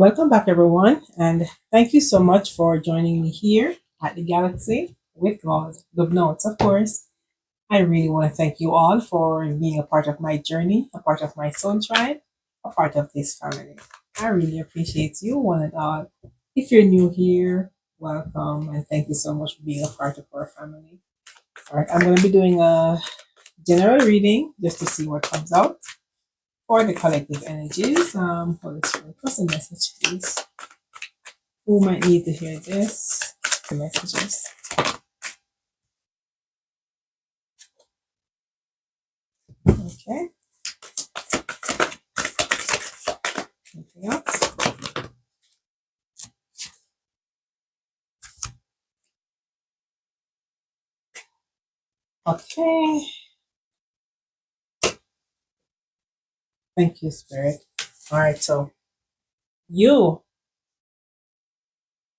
Welcome back, everyone, and thank you so much for joining me here at the Galaxy with God. Love Notes, of course. I really want to thank you all for being a part of my journey, a part of my soul tribe, a part of this family. I really appreciate you, one and all. If you're new here, welcome, and thank you so much for being a part of our family. All right, I'm going to be doing a general reading just to see what comes out for the collective energies. Holy Spirit, what's the message, please? Who might need to hear this? The messages. Okay. Anything else? Okay. Thank you, Spirit. All right. So you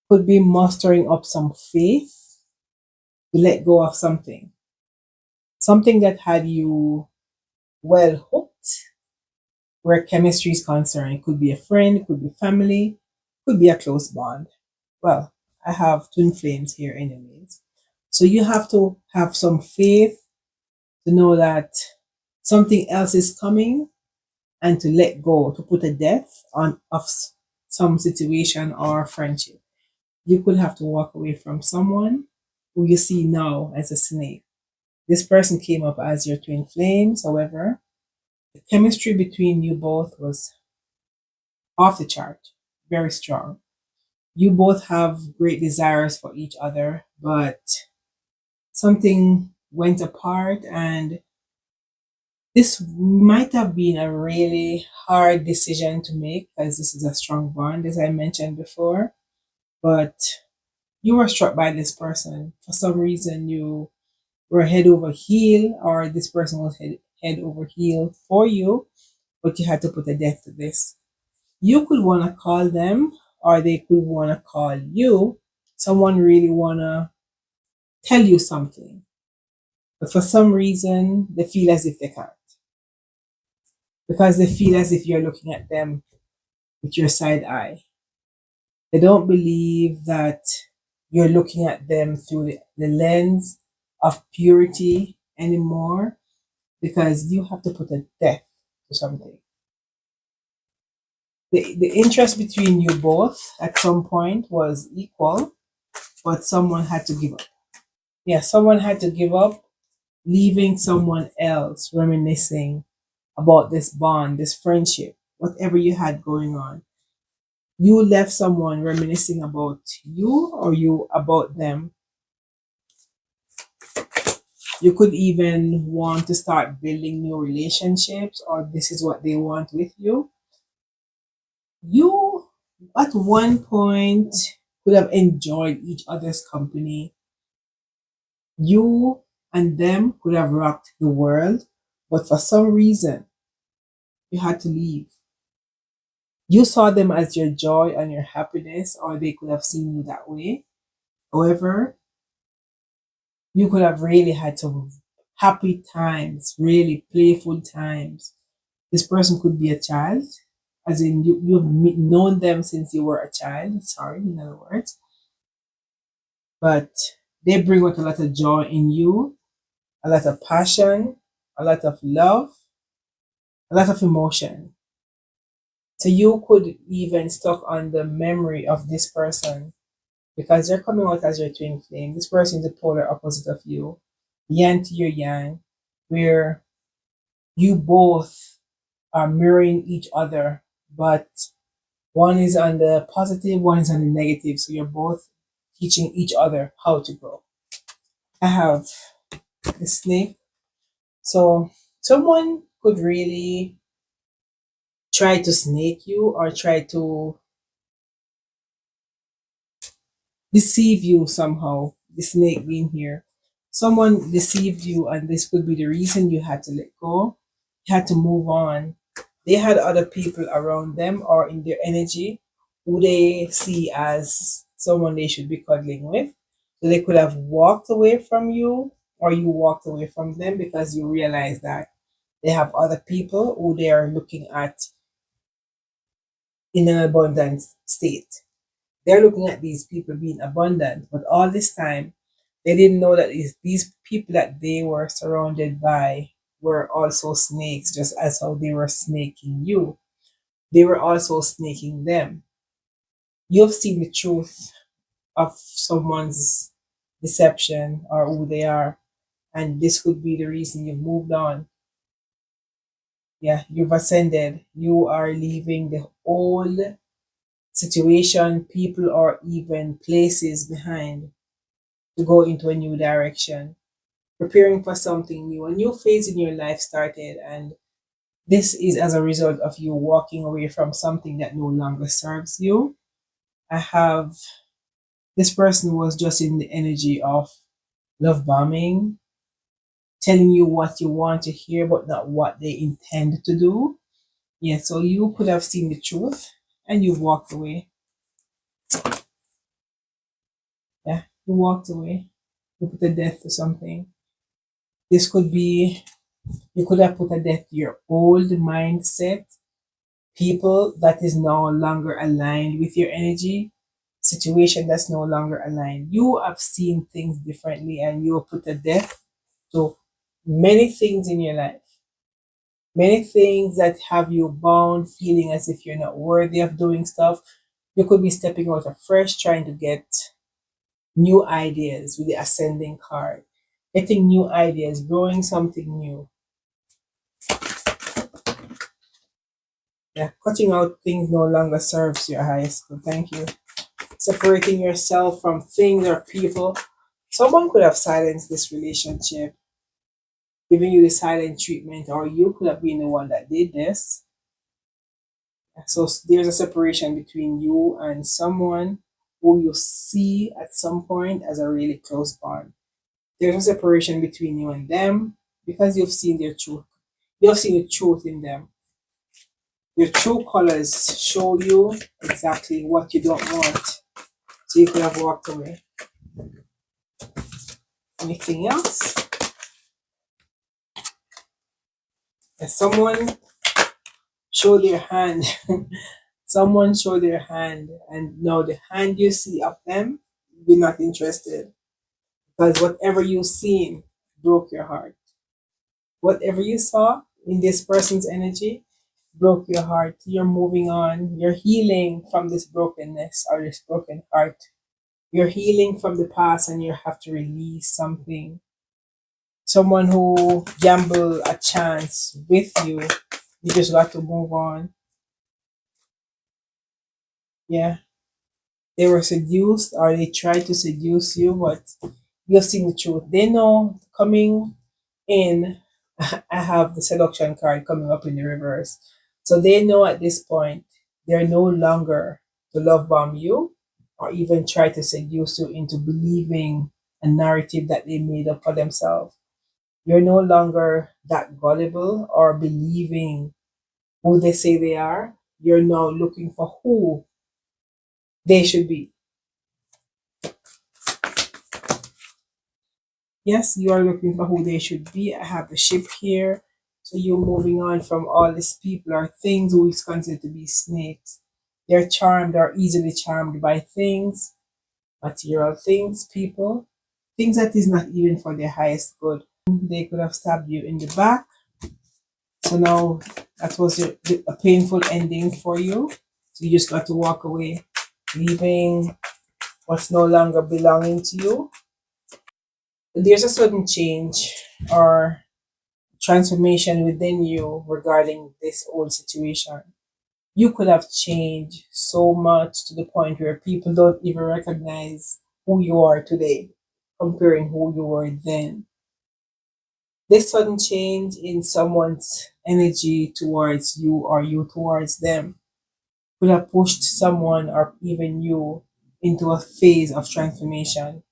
could be mustering up some faith to let go of something that had you well hooked where chemistry is concerned. It could be a friend, it could be family, could be a close bond. Well, I have twin flames here, anyways. So you have to have some faith to know that something else is coming and to let go, to put a death on of some situation or friendship. You could have to walk away from someone who you see now as a snake. This person came up as your twin flames, however, the chemistry between you both was off the chart, very strong. You both have great desires for each other, but something went apart, and this might have been a really hard decision to make because this is a strong bond, as I mentioned before. But you were struck by this person. For some reason, you were head over heel, or this person was head over heel for you, but you had to put a death to this. You could want to call them, or they could want to call you. Someone really want to tell you something, but for some reason, they feel as if they can't because they feel as if you're looking at them with your side eye. They don't believe that you're looking at them through the lens of purity anymore because you have to put a death to something. The interest between you both at some point was equal, but someone had to give up. Yeah, someone had to give up, leaving someone else reminiscing about this bond, this friendship, whatever you had going on. You left someone reminiscing about you or you about them. You could even want to start building new relationships, or this is what they want with you. You, at one point, could have enjoyed each other's company. You and them could have rocked the world, but for some reason, you had to leave. You saw them as your joy and your happiness, or they could have seen you that way. However, you could have really had some happy times, really playful times. This person could be a child, as in you've known them since you were a child, sorry, in other words, but they bring out a lot of joy in you, a lot of passion, a lot of love, a lot of emotion. So you could even stuck on the memory of this person because they're coming out as your twin flame. This person is the polar opposite of you, yang to your yang, where you both are mirroring each other, but one is on the positive, one is on the negative. So you're both teaching each other how to grow. I have the snake. So someone could really try to snake you or try to deceive you somehow. The snake being here. Someone deceived you, and this could be the reason you had to let go. You had to move on. They had other people around them or in their energy who they see as someone they should be cuddling with. So they could have walked away from you, or you walked away from them because you realize that they have other people who they are looking at in an abundant state. They're looking at these people being abundant, but all this time they didn't know that these people that they were surrounded by were also snakes, just as how they were snaking you. They were also snaking them. You've seen the truth of someone's deception or who they are, and this could be the reason you've moved on. Yeah, you've ascended. You are leaving the old situation, people, or even places behind to go into a new direction, preparing for something new. A new phase in your life started, and this is as a result of you walking away from something that no longer serves you. I have this person was just in the energy of love bombing, telling you what you want to hear, but not what they intend to do. Yeah, so you could have seen the truth and you walked away. Yeah, you walked away. You put a death to something. This could be, you could have put a death to your old mindset, people that is no longer aligned with your energy, situation that's no longer aligned. You have seen things differently and you put a death to many things in your life. Many things that have you bound, feeling as if you're not worthy of doing stuff. You could be stepping out afresh, trying to get new ideas with the ascending card, getting new ideas, growing something new. Yeah, cutting out things no longer serves your highest good. Thank you. Separating yourself from things or people. Someone could have silenced this relationship, giving you the silent treatment, or you could have been the one that did this. So there's a separation between you and someone who you see at some point as a really close bond. There's a separation between you and them because you've seen their truth. You've seen the truth in them. Your true colors show you exactly what you don't want. So you could have walked away. Anything else? If someone show their hand, someone show their hand, and now the hand you see of them, you're not interested because whatever you seen broke your heart. Whatever you saw in this person's energy broke your heart. You're moving on. You're healing from this brokenness or this broken heart. You're healing from the past and you have to release something. Someone who gamble a chance with you, you just got to move on. Yeah. They were seduced or they tried to seduce you, but you've seen the truth. They know coming in, I have the seduction card coming up in the reverse. So they know at this point they're no longer to love bomb you or even try to seduce you into believing a narrative that they made up for themselves. You're no longer that gullible or believing who they say they are. You're now looking for who they should be. Yes, you are looking for who they should be. I have the ship here. So you're moving on from all these people or things who is considered to be snakes. They're charmed or easily charmed by things, material things, people, things that is not even for their highest good. They could have stabbed you in the back. So now that was a painful ending for you. So you just got to walk away, leaving what's no longer belonging to you. There's a sudden change or transformation within you regarding this old situation. You could have changed so much to the point where people don't even recognize who you are today, comparing who you were then. This sudden change in someone's energy towards you or you towards them could have pushed someone or even you into a phase of transformation.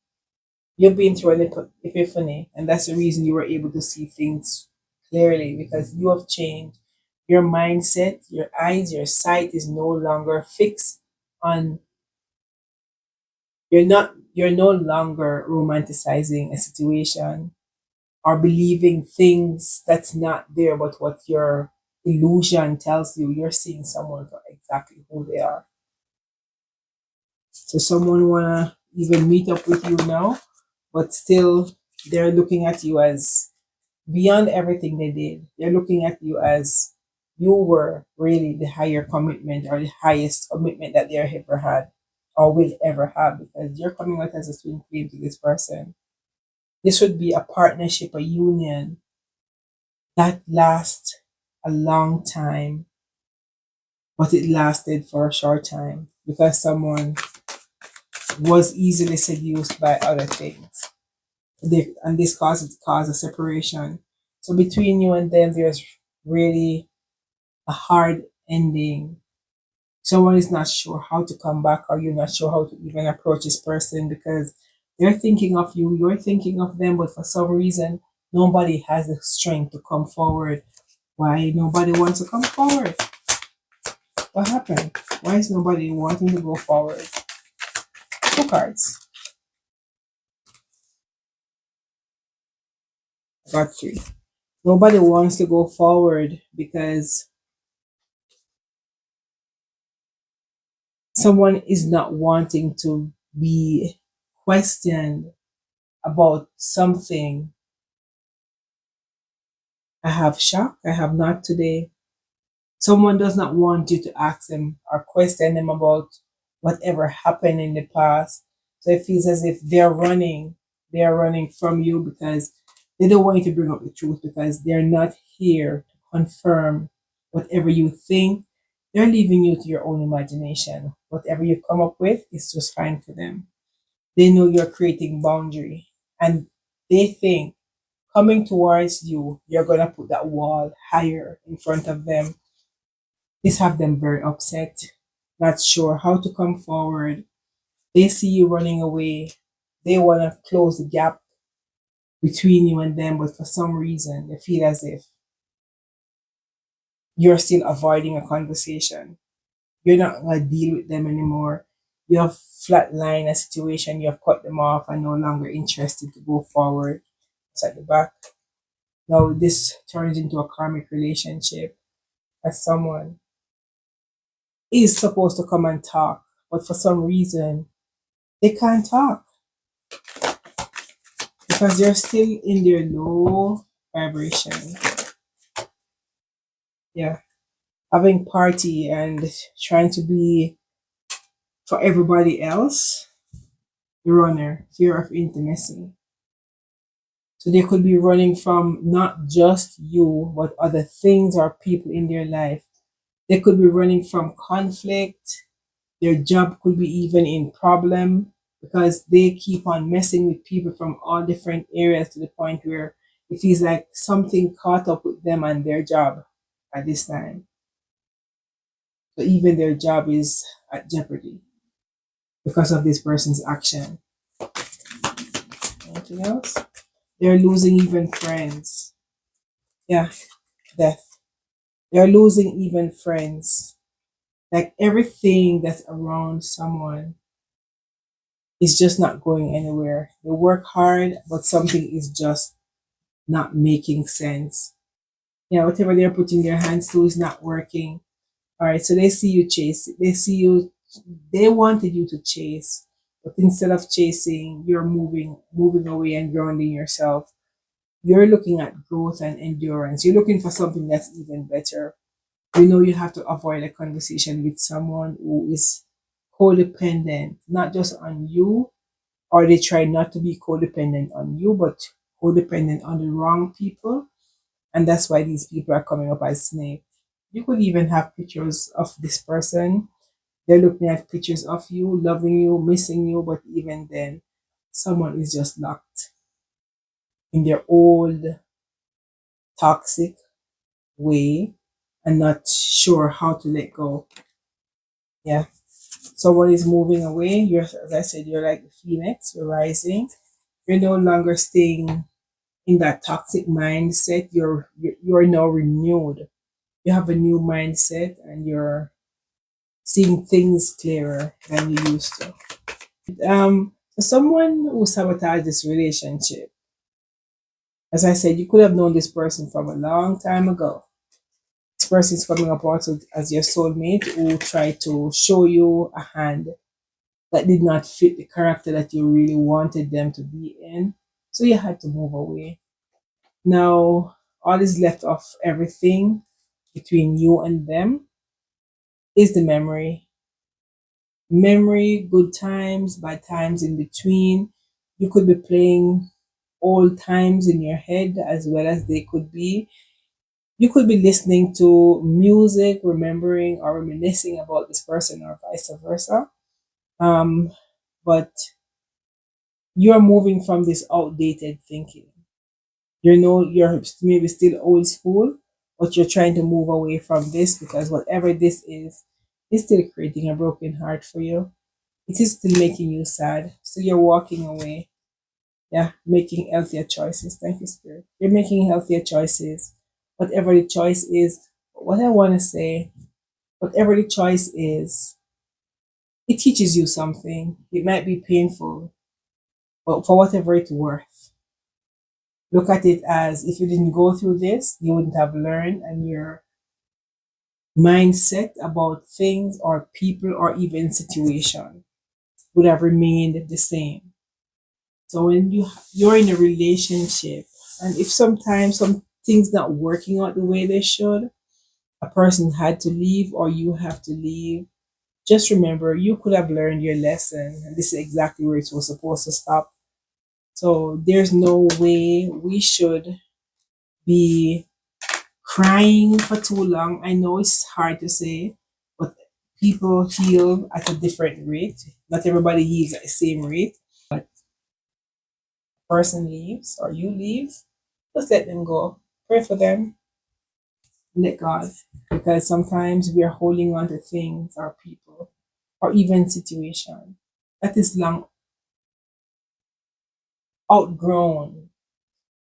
You've been through an epiphany, and that's the reason you were able to see things clearly because you have changed. Your mindset, your eyes, your sight is no longer fixed on, you're no longer romanticizing a situation or believing things that's not there but what you're illusion tells you you're seeing someone for exactly who they are. So someone wanna even meet up with you now, but still they're looking at you as beyond everything they did. They're looking at you as you were really the higher commitment or the highest commitment that they ever had or will ever have, because you're coming out as a twin flame to this person. This would be a partnership, a union that lasts a long time, but it lasted for a short time because someone was easily seduced by other things. And this caused a separation. So between you and them, there's really a hard ending. Someone is not sure how to come back, or you're not sure how to even approach this person because they're thinking of you, you're thinking of them, but for some reason, nobody has the strength to come forward. Why nobody wants to come forward? What happened? Why is nobody wanting to go forward? Two cards. Got three. Nobody wants to go forward because someone is not wanting to be questioned about something. I have shock. I have not today. Someone does not want you to ask them or question them about whatever happened in the past. So it feels as if they are running from you because they don't want you to bring up the truth because they're not here to confirm whatever you think. They're leaving you to your own imagination. Whatever you come up with is just fine for them. They know you're creating boundary and they think coming towards you, you're gonna put that wall higher in front of them. This have them very upset, not sure how to come forward. They see you running away. They wanna close the gap between you and them, but for some reason they feel as if you're still avoiding a conversation. You're not gonna deal with them anymore. You have flatline a situation, you have cut them off and no longer interested to go forward. It's at the back. Now this turns into a karmic relationship as someone is supposed to come and talk, but for some reason they can't talk because they're still in their low vibration. Yeah, having party and trying to be for everybody else, the runner, fear of intimacy. So they could be running from not just you, but other things or people in their life. They could be running from conflict. Their job could be even in problem because they keep on messing with people from all different areas to the point where it feels like something caught up with them and their job at this time. So even their job is at jeopardy because of this person's action. Anything else? They're losing even friends. Yeah, death. They're losing even friends. Like everything that's around someone is just not going anywhere. They work hard, but something is just not making sense. Yeah, whatever they're putting their hands to is not working. All right, so they see you chase. They see you. They wanted you to chase, but instead of chasing, you're moving away and grounding yourself. You're looking at growth and endurance. You're looking for something that's even better. You know you have to avoid a conversation with someone who is codependent, not just on you, or they try not to be codependent on you, but codependent on the wrong people. And that's why these people are coming up as snake. You could even have pictures of this person. They're looking at pictures of you, loving you, missing you, but even then, someone is just locked in their old toxic way and not sure how to let go. Yeah. Someone is moving away. You're, as I said, you're like the phoenix, you're rising. You're no longer staying in that toxic mindset. You're now renewed. You have a new mindset and you're seeing things clearer than you used to. For someone who sabotaged this relationship, as I said, you could have known this person from a long time ago. person is coming up also as your soulmate who tried to show you a hand that did not fit the character that you really wanted them to be in. So you had to move away. Now, all is left of everything between you and them is the memory. Memory, good times, bad times in between. You could be playing old times in your head as well as they could be. You could be listening to music, remembering or reminiscing about this person or vice versa. Um, but you're moving from this outdated thinking. You're maybe still old school, but you're trying to move away from this because whatever this is still creating a broken heart for you. It is still making you sad. So you're walking away. Yeah, making healthier choices. Thank you, Spirit. You're making healthier choices. Whatever the choice is, what I want to say, whatever the choice is, it teaches you something. It might be painful, but for whatever it's worth, look at it as if you didn't go through this, you wouldn't have learned, and your mindset about things or people or even situation would have remained the same. So when you're in a relationship, and if sometimes some things not working out the way they should, a person had to leave or you have to leave. Just remember, you could have learned your lesson, and this is exactly where it was supposed to stop. So there's no way we should be crying for too long. I know it's hard to say, but people heal at a different rate. Not everybody heals at the same rate. But person leaves or you leave, just let them go. Pray for them, let God. Because sometimes we are holding on to things or people or even situation that is long outgrown.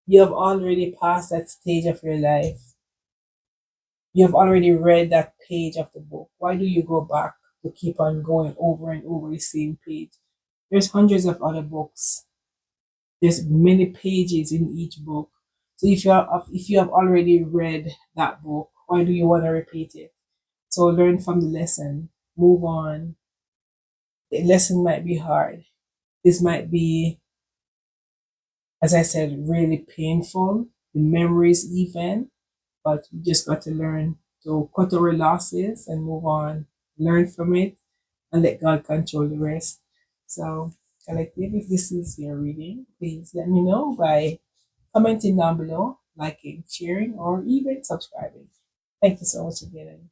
You have already passed that stage of your life. You have already read that page of the book. Why do you go back to keep on going over and over the same page? There's hundreds of other books. There's many pages in each book. So if you have already read that book, why do you want to repeat it? So learn from the lesson. Move on. The lesson might be hard. This might be, as I said, really painful. The memories even, but you just got to learn to cut our losses and move on. Learn from it and let God control the rest. So, collective, if this is your reading, please let me know by commenting down below, liking, sharing, or even subscribing. Thank you so much again.